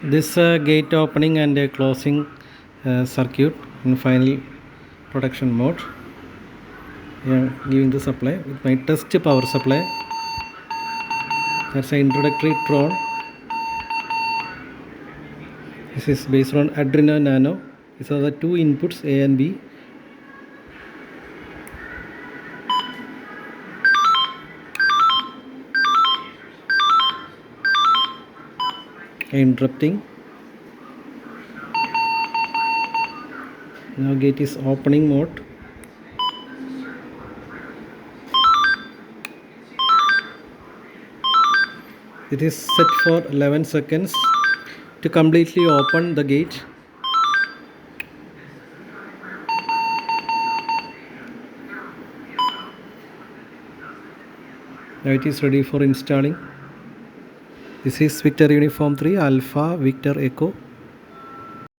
This gate opening and closing circuit in final production mode. Giving the supply with my test power supply. That's an introductory tron. This is based on Aurdino Nano. These are the two inputs, A and B. Interrupting. Now gate is opening mode. It is set for 11 seconds to completely open the gate. Now it is ready for installing. This is Victor Uniform 3 Alpha Victor Echo.